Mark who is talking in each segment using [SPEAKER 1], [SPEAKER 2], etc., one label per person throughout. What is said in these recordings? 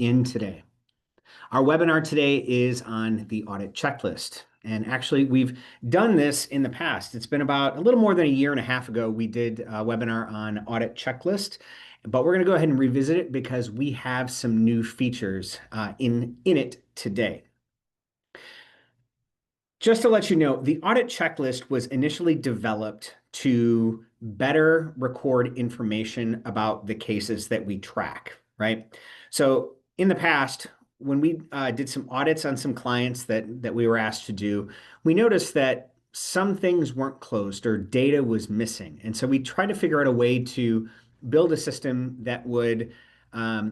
[SPEAKER 1] in today. Our webinar today is on the audit checklist. And actually, we've done this in the past. It's been about a little more than a year and a half ago. We did a webinar on audit checklist, but we're going to go ahead and revisit it because we have some new features in it today. Just to let you know, the audit checklist was initially developed to better record information about the cases that we track, right? So in the past, when we did some audits on some clients that we were asked to do, we noticed that some things weren't closed or data was missing. And so we tried to figure out a way to build a system that would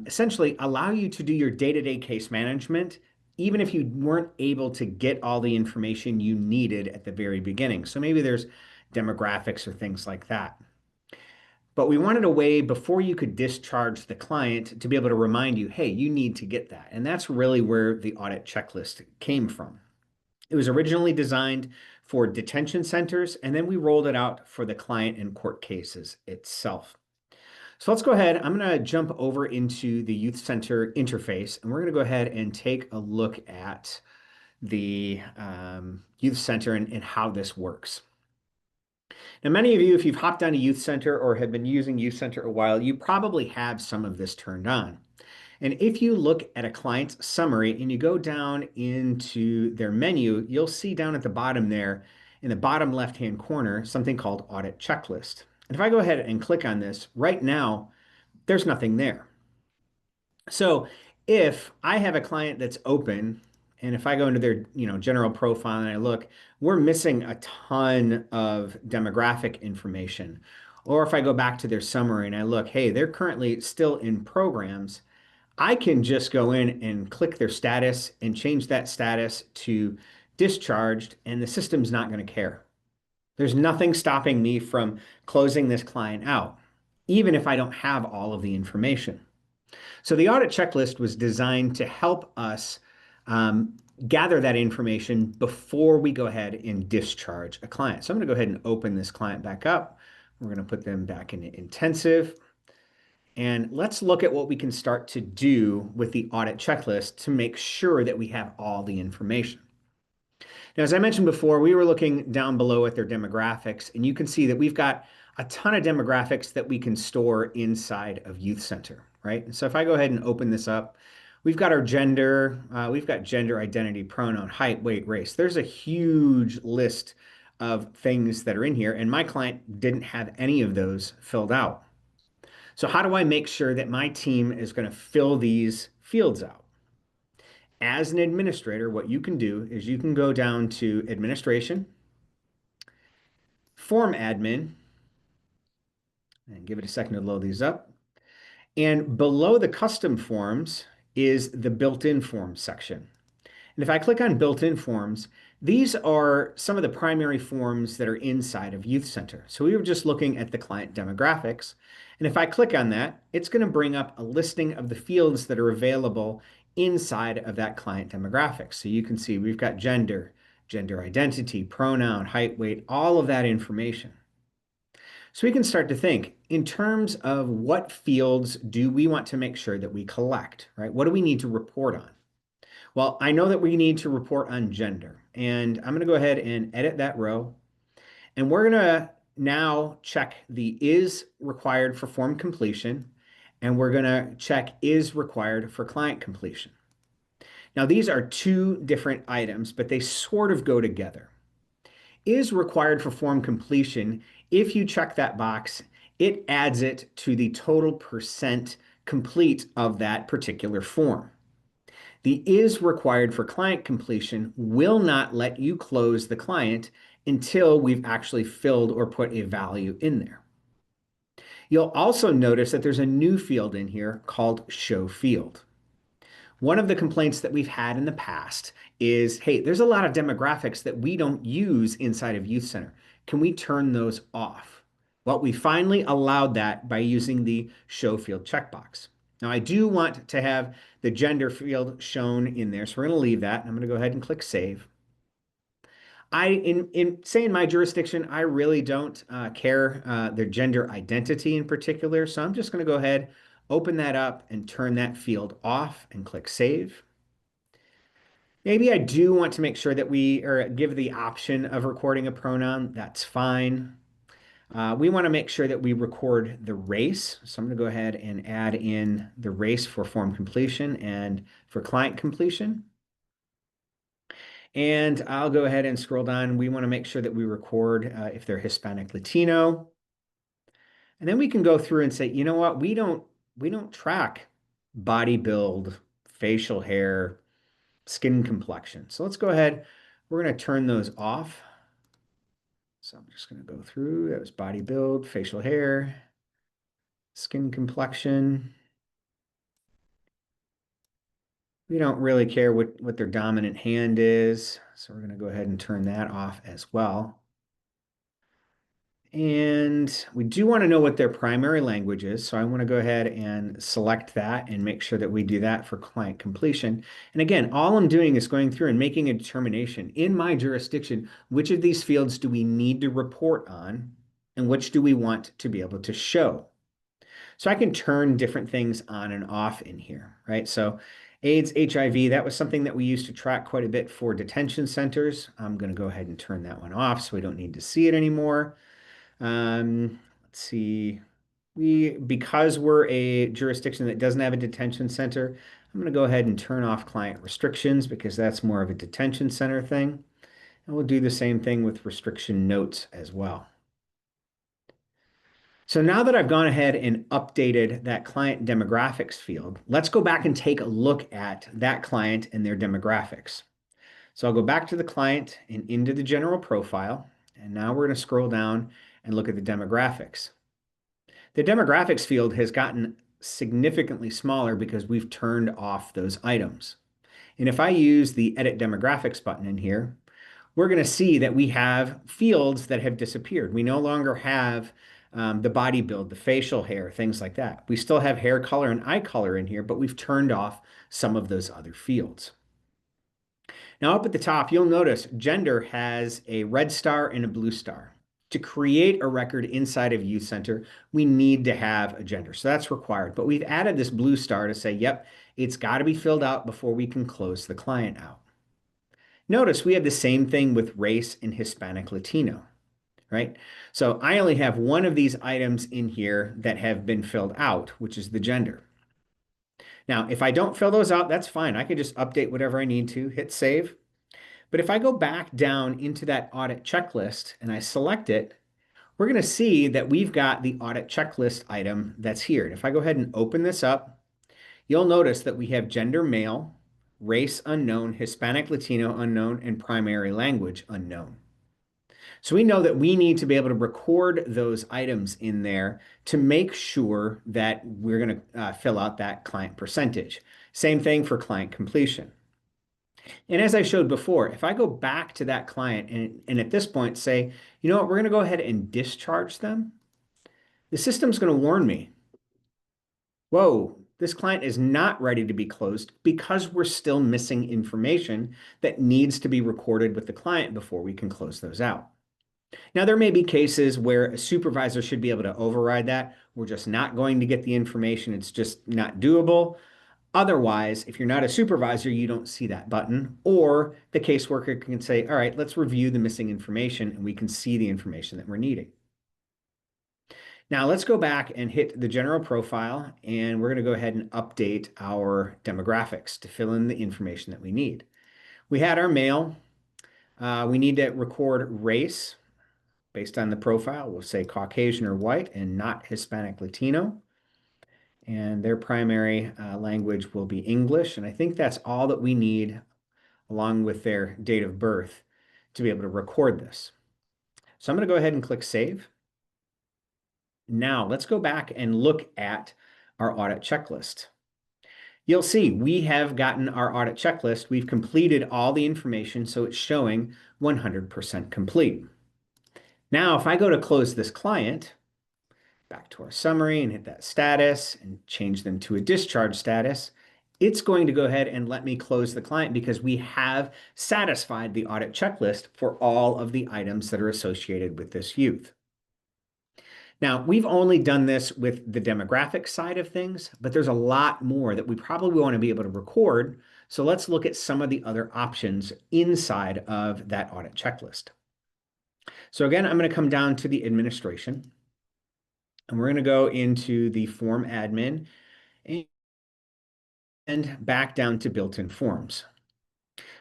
[SPEAKER 1] essentially allow you to do your day-to-day case management even if you weren't able to get all the information you needed at the very beginning. So maybe there's demographics or things like that. But we wanted a way before you could discharge the client to be able to remind you, hey, you need to get that. And that's really where the audit checklist came from. It was originally designed for detention centers, and then we rolled it out for the client and court cases itself. So let's go ahead. I'm going to jump over into the Youth Center interface, and we're going to go ahead and take a look at the Youth Center and how this works. Now, many of you, if you've hopped on a Youth Center or have been using Youth Center a while, you probably have some of this turned on. And if you look at a client's summary and you go down into their menu, you'll see down at the bottom there, in the bottom left-hand corner, something called Audit Checklist. And if I go ahead and click on this, right now, there's nothing there. So if I have a client that's open, and if I go into their general profile and I look, we're missing a ton of demographic information. Or if I go back to their summary and I look, hey, they're currently still in programs, I can just go in and click their status and change that status to discharged, and the system's not going to care. There's nothing stopping me from closing this client out, even if I don't have all of the information. So the audit checklist was designed to help us gather that information before we go ahead and discharge a client. So I'm going to go ahead and open this client back up. We're going to put them back in intensive. And let's look at what we can start to do with the audit checklist to make sure that we have all the information. Now, as I mentioned before, we were looking down below at their demographics, and you can see that we've got a ton of demographics that we can store inside of Youth Center, right? And so if I go ahead and open this up, we've got our gender, we've got gender, identity, pronoun, height, weight, race. There's a huge list of things that are in here, and my client didn't have any of those filled out. So how do I make sure that my team is going to fill these fields out? As an administrator, what you can do is you can go down to Administration, Form Admin, and give it a second to load these up. And below the custom forms is the built-in forms section. And if I click on built-in forms, these are some of the primary forms that are inside of Youth Center. So we were just looking at the client demographics. And if I click on that, it's going to bring up a listing of the fields that are available inside of that client demographics. So you can see we've got gender, gender identity, pronoun, height, weight, all of that information. So we can start to think in terms of what fields do we want to make sure that we collect, right? What do we need to report on? Well, I know that we need to report on gender, and I'm going to go ahead and edit that row. And we're going to now check the is required for form completion, and we're going to check is required for client completion. Now, these are two different items, but they sort of go together. Is required for form completion, if you check that box, it adds it to the total percent complete of that particular form. The is required for client completion will not let you close the client until we've actually filled or put a value in there. You'll also notice that there's a new field in here called Show Field. One of the complaints that we've had in the past is, hey, there's a lot of demographics that we don't use inside of Youth Center. Can we turn those off? Well, we finally allowed that by using the Show Field checkbox. Now, I do want to have the gender field shown in there, so we're going to leave that. I'm going to go ahead and click Save. In my jurisdiction, I really don't care the gender identity in particular, so I'm just going to go ahead, open that up and turn that field off and click Save. Maybe I do want to make sure that we or give the option of recording a pronoun. That's fine. We want to make sure that we record the race. So I'm going to go ahead and add in the race for form completion and for client completion. And I'll go ahead and scroll down. We want to make sure that we record if they're Hispanic Latino. And then we can go through and say, you know what, we don't track body build, facial hair, skin complexion. So let's go ahead. We're going to turn those off. So I'm just going to go through. That was body build, facial hair, skin complexion. We don't really care what their dominant hand is. So we're going to go ahead and turn that off as well. And we do want to know what their primary language is. So I want to go ahead and select that and make sure that we do that for client completion. And again, all I'm doing is going through and making a determination in my jurisdiction, which of these fields do we need to report on and which do we want to be able to show. So I can turn different things on and off in here, right? So AIDS, HIV, that was something that we used to track quite a bit for detention centers. I'm going to go ahead and turn that one off so we don't need to see it anymore. Let's see. Because we're a jurisdiction that doesn't have a detention center, I'm going to go ahead and turn off client restrictions because that's more of a detention center thing. And we'll do the same thing with restriction notes as well. So now that I've gone ahead and updated that client demographics field, let's go back and take a look at that client and their demographics. So I'll go back to the client and into the general profile. And now we're going to scroll down and look at the demographics. The demographics field has gotten significantly smaller because we've turned off those items. And if I use the Edit Demographics button in here, we're going to see that we have fields that have disappeared. We no longer have the body build, the facial hair, things like that. We still have hair color and eye color in here, but we've turned off some of those other fields. Now up at the top, you'll notice gender has a red star and a blue star. To create a record inside of Youth Center, we need to have a gender. So that's required. But we've added this blue star to say, yep, it's got to be filled out before we can close the client out. Notice we have the same thing with race and Hispanic Latino, right? So I only have one of these items in here that have been filled out, which is the gender. Now, if I don't fill those out, that's fine. I can just update whatever I need to, hit save. But if I go back down into that audit checklist and I select it, we're going to see that we've got the audit checklist item that's here. And if I go ahead and open this up, you'll notice that we have gender male, race unknown, Hispanic Latino unknown, and primary language unknown. So we know that we need to be able to record those items in there to make sure that we're going to fill out that client percentage. Same thing for client completion. And as I showed before, if I go back to that client and at this point say, you know what, we're going to go ahead and discharge them, the system's going to warn me, whoa, this client is not ready to be closed because we're still missing information that needs to be recorded with the client before we can close those out. Now, there may be cases where a supervisor should be able to override that. We're just not going to get the information. It's just not doable. Otherwise, if you're not a supervisor, you don't see that button, or the caseworker can say, all right, let's review the missing information and we can see the information that we're needing. Now let's go back and hit the general profile and we're going to go ahead and update our demographics to fill in the information that we need. We had our male. We need to record race based on the profile. We'll say Caucasian or white and not Hispanic Latino. And their primary language will be English. And I think that's all that we need along with their date of birth to be able to record this. So I'm going to go ahead and click Save. Now let's go back and look at our audit checklist. You'll see we have gotten our audit checklist. We've completed all the information, so it's showing 100% complete. Now, if I go to close this client, back to our summary and hit that status and change them to a discharge status, it's going to go ahead and let me close the client because we have satisfied the audit checklist for all of the items that are associated with this youth. Now, we've only done this with the demographic side of things, but there's a lot more that we probably want to be able to record. So let's look at some of the other options inside of that audit checklist. So again, I'm going to come down to the administration, and we're going to go into the form admin and back down to built-in forms.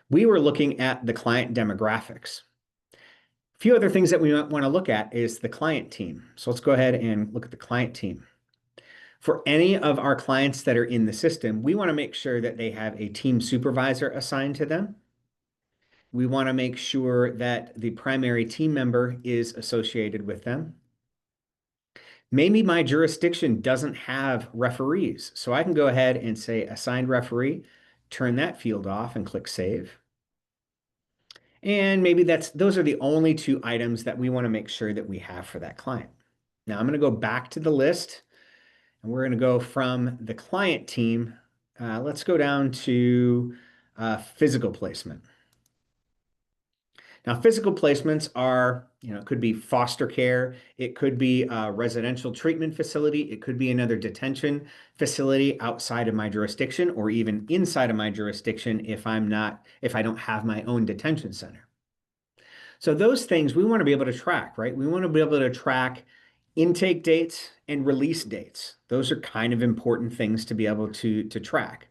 [SPEAKER 1] We were looking at the client demographics. A few other things that we might want to look at is the client team. So let's go ahead and look at the client team. For any of our clients that are in the system, we want to make sure that they have a team supervisor assigned to them. We want to make sure that the primary team member is associated with them. Maybe my jurisdiction doesn't have referees, so I can go ahead and say assigned referee, turn that field off and click save. And maybe those are the only two items that we want to make sure that we have for that client. Now I'm going to go back to the list, and we're going to go from the client team. Let's go down to physical placement. Now, physical placements are, it could be foster care, it could be a residential treatment facility, it could be another detention facility outside of my jurisdiction, or even inside of my jurisdiction if I don't have my own detention center. So those things we want to be able to track, right? We want to be able to track intake dates and release dates. Those are kind of important things to be able to track.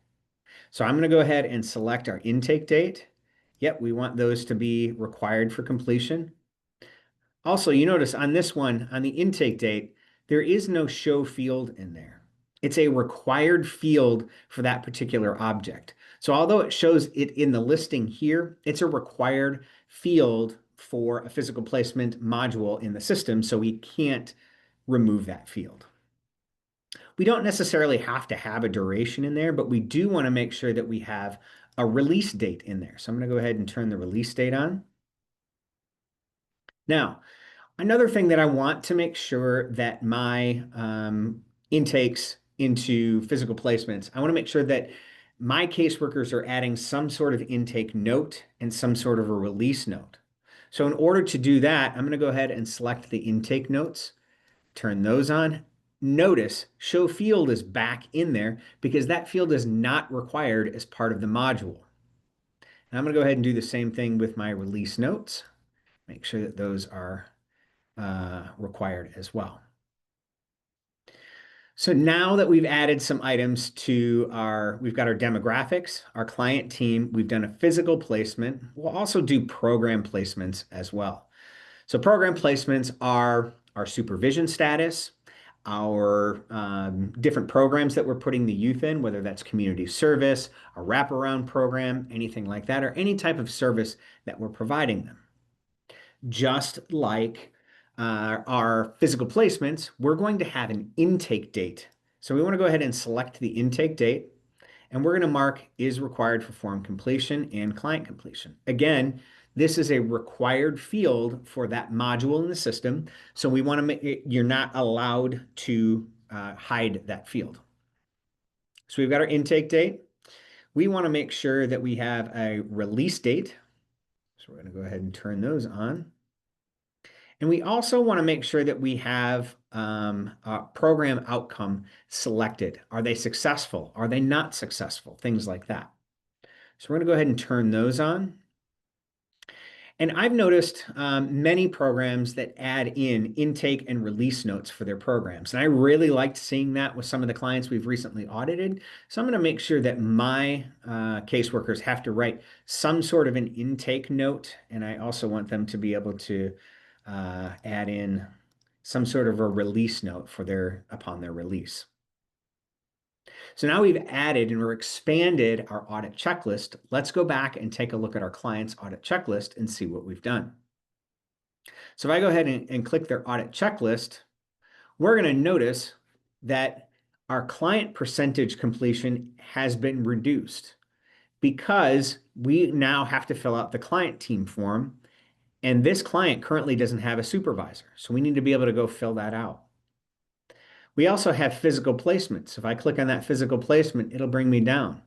[SPEAKER 1] So I'm going to go ahead and select our intake date. Yep, we want those to be required for completion. Also, you notice on this one, on the intake date, there is no show field in there. It's a required field for that particular object. So although it shows it in the listing here, it's a required field for a physical placement module in the system, so we can't remove that field. We don't necessarily have to have a duration in there, but we do want to make sure that we have a release date in there. So I'm going to go ahead and turn the release date on. Now, another thing that I want to make sure that my intakes into physical placements, I want to make sure that my caseworkers are adding some sort of intake note and some sort of a release note. So in order to do that, I'm going to go ahead and select the intake notes, turn those on. Notice show field is back in there because that field is not required as part of the module. And I'm going to go ahead and do the same thing with my release notes. Make sure that those are required as well. So now that we've added some items to we've got our demographics, our client team, we've done a physical placement. We'll also do program placements as well. So program placements are our supervision status, our different programs that we're putting the youth in, whether that's community service, a wraparound program, anything like that, or any type of service that we're providing them. Just like our physical placements, we're going to have an intake date. So we want to go ahead and select the intake date, and we're going to mark is required for form completion and client completion. Again, this is a required field for that module in the system. So we want to make it, you're not allowed to hide that field. So we've got our intake date. We want to make sure that we have a release date. So we're going to go ahead and turn those on. And we also want to make sure that we have a program outcome selected. Are they successful? Are they not successful? Things like that. So we're going to go ahead and turn those on. And I've noticed many programs that add in intake and release notes for their programs. And I really liked seeing that with some of the clients we've recently audited. So I'm going to make sure that my caseworkers have to write some sort of an intake note. And I also want them to be able to add in some sort of a release note for upon their release. So now we've added and we're expanded our audit checklist. Let's go back and take a look at our client's audit checklist and see what we've done. So if I go ahead and click their audit checklist, we're going to notice that our client percentage completion has been reduced because we now have to fill out the client team form, and this client currently doesn't have a supervisor. So we need to be able to go fill that out. We also have physical placements. If I click on that physical placement, it'll bring me down.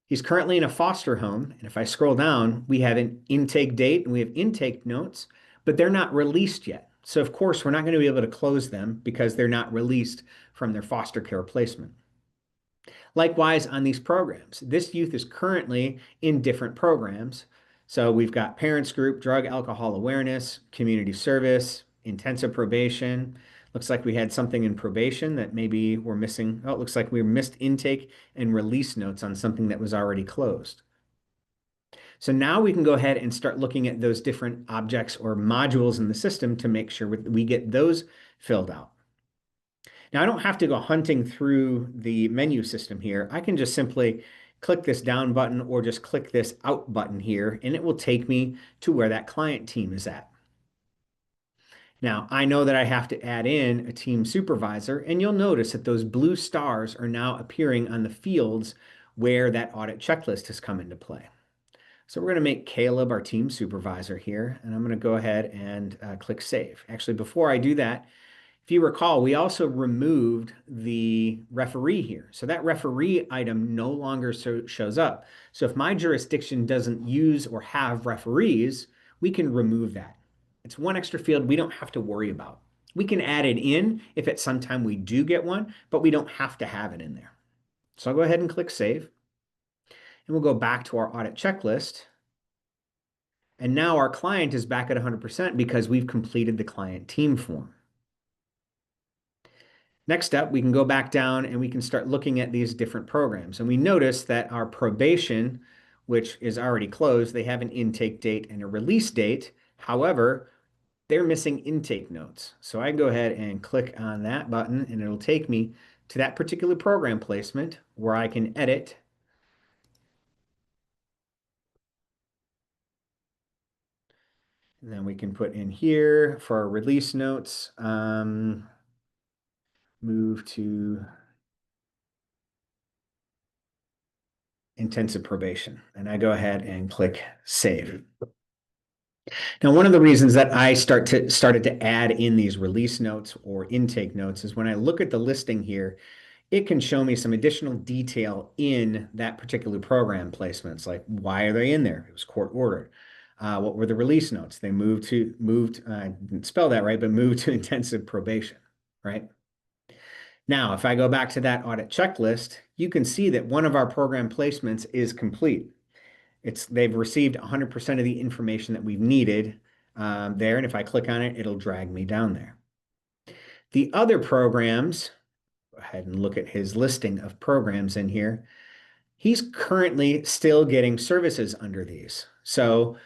[SPEAKER 1] He's currently in a foster home, and if I scroll down, we have an intake date and we have intake notes, but they're not released yet. So of course, we're not going to be able to close them because they're not released from their foster care placement. Likewise, on these programs, this youth is currently in different programs. So we've got parents group, drug alcohol awareness, community service, intensive probation. Looks like we had something in probation that maybe we're missing. Oh, it looks like we missed intake and release notes on something that was already closed. So now we can go ahead and start looking at those different objects or modules in the system to make sure we get those filled out. Now, I don't have to go hunting through the menu system here. I can just simply click this down button or just click this out button here, and it will take me to where that client team is at. Now, I know that I have to add in a team supervisor, and you'll notice that those blue stars are now appearing on the fields where that audit checklist has come into play. So we're going to make Caleb our team supervisor here, and I'm going to go ahead and click Save. Actually, before I do that, if you recall, we also removed the referee here. So that referee item no longer shows up. So if my jurisdiction doesn't use or have referees, we can remove that. It's one extra field we don't have to worry about. We can add it in if at some time we do get one, but we don't have to have it in there. So I'll go ahead and click Save. And we'll go back to our audit checklist. And now our client is back at 100% because we've completed the client team form. Next up, we can go back down and we can start looking at these different programs. And we notice that our probation, which is already closed, they have an intake date and a release date. However, they're missing intake notes. So I can go ahead and click on that button and it'll take me to that particular program placement where I can edit. And then we can put in here for our release notes, move to intensive probation. And I go ahead and click Save. Now, one of the reasons that I started to add in these release notes or intake notes is when I look at the listing here, it can show me some additional detail in that particular program placements, like why are they in there? It was court ordered. What were the release notes? They I didn't spell that right, but moved to intensive probation, right? Now, if I go back to that audit checklist, you can see that one of our program placements is complete. They've received 100% of the information that we've needed there. And if I click on it, it'll drag me down there. The other programs, go ahead and look at his listing of programs in here. He's currently still getting services under these. So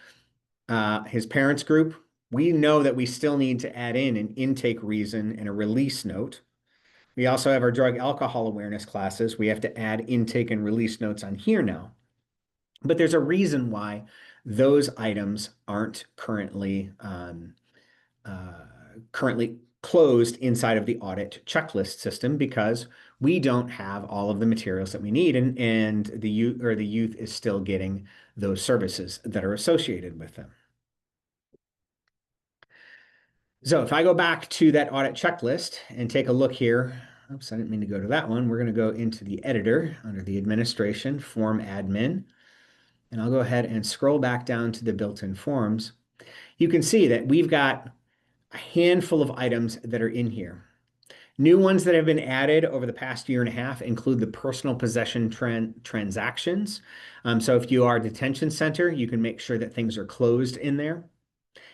[SPEAKER 1] his parents group, we know that we still need to add in an intake reason and a release note. We also have our drug alcohol awareness classes. We have to add intake and release notes on here now. But there's a reason why those items aren't currently closed inside of the audit checklist system because we don't have all of the materials that we need, and the youth is still getting those services that are associated with them. So if I go back to that audit checklist and take a look here, oops, I didn't mean to go to that one. We're going to go into the editor under the administration form admin. And I'll go ahead and scroll back down to the built-in forms. You can see that we've got a handful of items that are in here. New ones that have been added over the past year and a half include the personal possession transactions. So if you are a detention center, you can make sure that things are closed in there.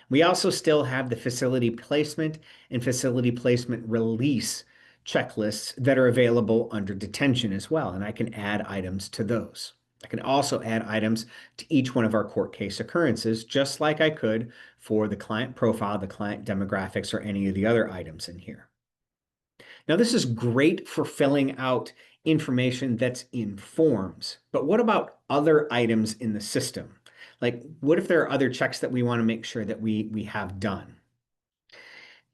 [SPEAKER 1] We also still have the facility placement and facility placement release checklists that are available under detention as well, and I can add items to those. I can also add items to each one of our court case occurrences, just like I could for the client profile, the client demographics, or any of the other items in here. Now, this is great for filling out information that's in forms, but what about other items in the system? Like, what if there are other checks that we want to make sure that we have done?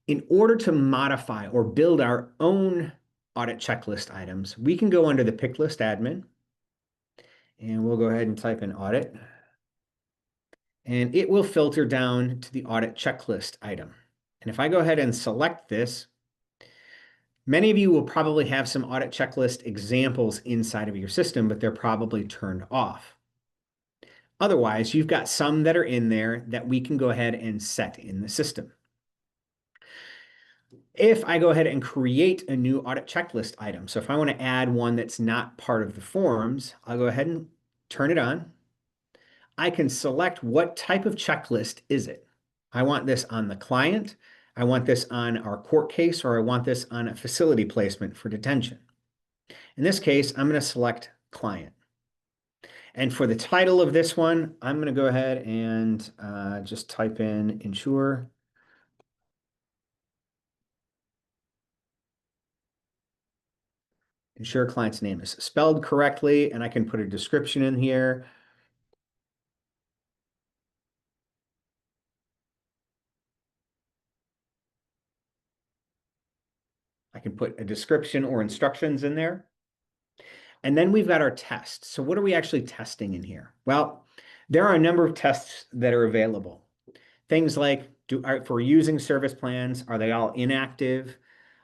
[SPEAKER 1] In order to modify or build our own audit checklist items, we can go under the pick list admin, and we'll go ahead and type in audit, and it will filter down to the audit checklist item. And if I go ahead and select this, many of you will probably have some audit checklist examples inside of your system, but they're probably turned off. Otherwise, you've got some that are in there that we can go ahead and set in the system. If I go ahead and create a new audit checklist item, so if I want to add one that's not part of the forms, I'll go ahead and turn it on. I can select what type of checklist is it. I want this on the client, I want this on our court case, or I want this on a facility placement for detention. In this case, I'm going to select client. And for the title of this one, I'm going to go ahead and just type in ensure. Ensure client's name is spelled correctly, and I can put a description in here. I can put a description or instructions in there. And then we've got our test. So what are we actually testing in here? Well, there are a number of tests that are available. Things like, for using service plans, are they all inactive?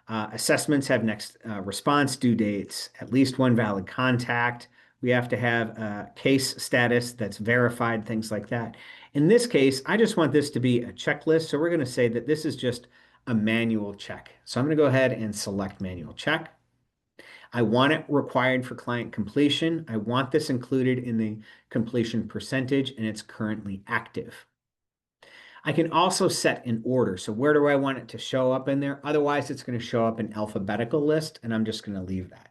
[SPEAKER 1] Assessments have next response due dates, at least one valid contact. We have to have a case status that's verified, things like that. In this case, I just want this to be a checklist. So we're going to say that this is just a manual check. So I'm going to go ahead and select manual check. I want it required for client completion. I want this included in the completion percentage, and it's currently active. I can also set an order. So where do I want it to show up in there? Otherwise, it's going to show up in alphabetical list, and I'm just going to leave that.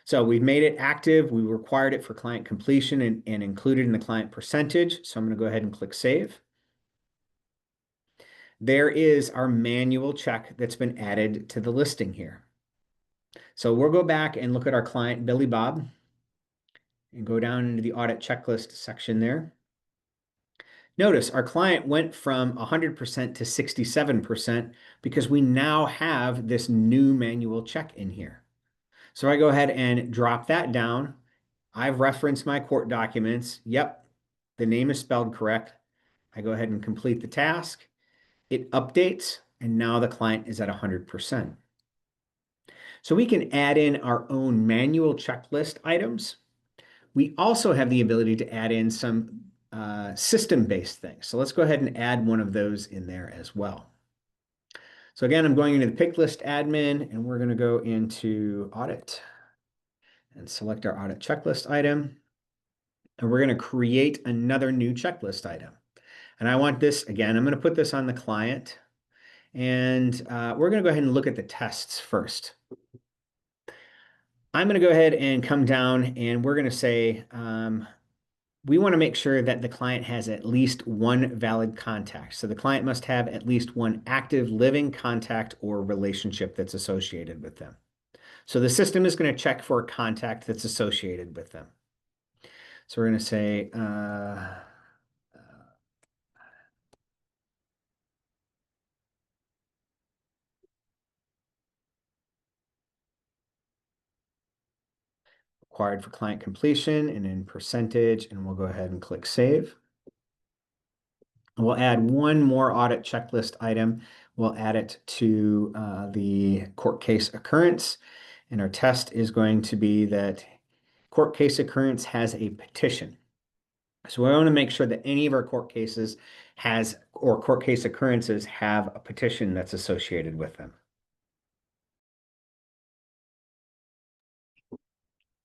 [SPEAKER 1] So we've made it active. We required it for client completion and included in the client percentage. So I'm going to go ahead and click Save. There is our manual check that's been added to the listing here. So we'll go back and look at our client, Billy Bob, and go down into the audit checklist section there. Notice our client went from 100% to 67% because we now have this new manual check in here. So I go ahead and drop that down. I've referenced my court documents. Yep, the name is spelled correct. I go ahead and complete the task. It updates, and now the client is at 100%. So we can add in our own manual checklist items. We also have the ability to add in some system-based things. So let's go ahead and add one of those in there as well. So again, I'm going into the pick list admin, and we're going to go into audit and select our audit checklist item. And we're going to create another new checklist item. And I want this, again, I'm going to put this on the client. And we're going to go ahead and look at the tests first. I'm going to go ahead and come down, and we're going to say, we want to make sure that the client has at least one valid contact. So the client must have at least one active living contact or relationship that's associated with them. So the system is going to check for a contact that's associated with them. So we're going to say, required for client completion, and in percentage, and we'll go ahead and click Save. We'll add one more audit checklist item. We'll add it to the court case occurrence. And our test is going to be that court case occurrence has a petition. So we want to make sure that any of our court cases or court case occurrences have a petition that's associated with them.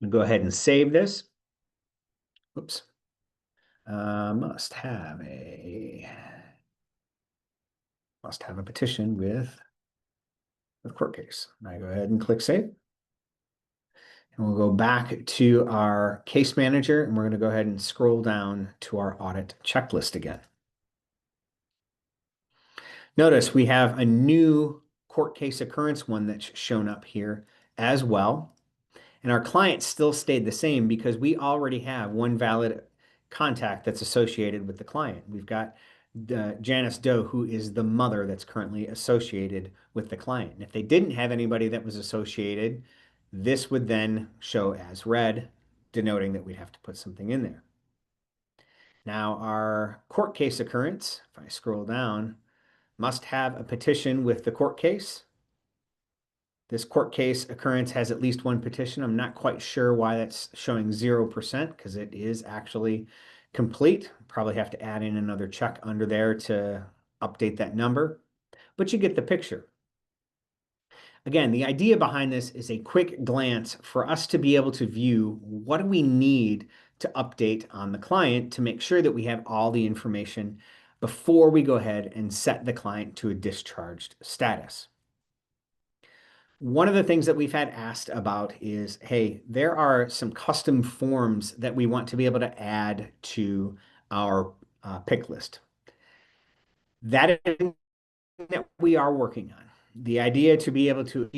[SPEAKER 1] We'll go ahead and save this. Oops. Must have a petition with court case. I go ahead and click Save. And we'll go back to our case manager, and we're going to go ahead and scroll down to our audit checklist again. Notice we have a new court case occurrence one that's shown up here as well. And our client still stayed the same because we already have one valid contact that's associated with the client. We've got Janice Doe, who is the mother that's currently associated with the client. And if they didn't have anybody that was associated, this would then show as red, denoting that we'd have to put something in there. Now, our court case occurrence, if I scroll down, must have a petition with the court case. This court case occurrence has at least one petition. I'm not quite sure why that's showing 0% because it is actually complete. Probably have to add in another check under there to update that number, but you get the picture. Again, the idea behind this is a quick glance for us to be able to view what do we need to update on the client to make sure that we have all the information before we go ahead and set the client to a discharged status. One of the things that we've had asked about is, hey, there are some custom forms that we want to be able to add to our pick list. That is something that we are working on. The idea to be able to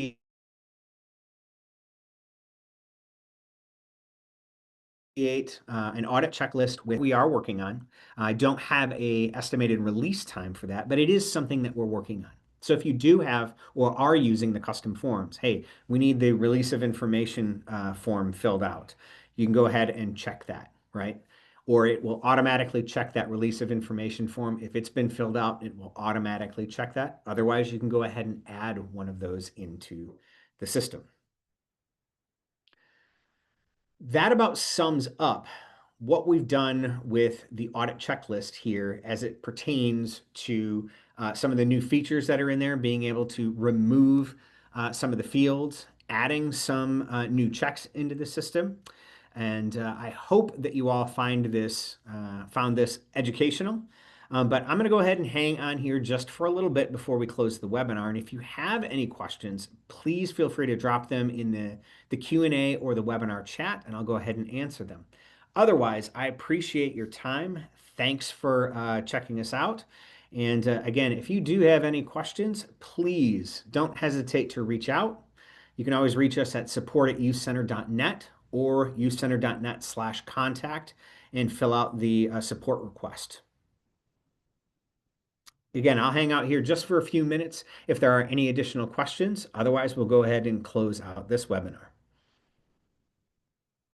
[SPEAKER 1] create an audit checklist we are working on. I don't have a estimated release time for that, but it is something that we're working on. So if you do have or are using the custom forms, hey, we need the release of information form filled out. You can go ahead and check that, right? Or it will automatically check that release of information form. If it's been filled out, it will automatically check that. Otherwise, you can go ahead and add one of those into the system. That about sums up what we've done with the audit checklist here as it pertains to some of the new features that are in there, being able to remove some of the fields, adding some new checks into the system. And I hope that you all found this educational. But I'm going to go ahead and hang on here just for a little bit before we close the webinar. And if you have any questions, please feel free to drop them in the Q&A or the webinar chat, and I'll go ahead and answer them. Otherwise, I appreciate your time. Thanks for checking us out. And again, if you do have any questions, please don't hesitate to reach out. You can always reach us at support@youthcenter.net or youthcenter.net/contact and fill out the support request. Again, I'll hang out here just for a few minutes if there are any additional questions. Otherwise, we'll go ahead and close out this webinar.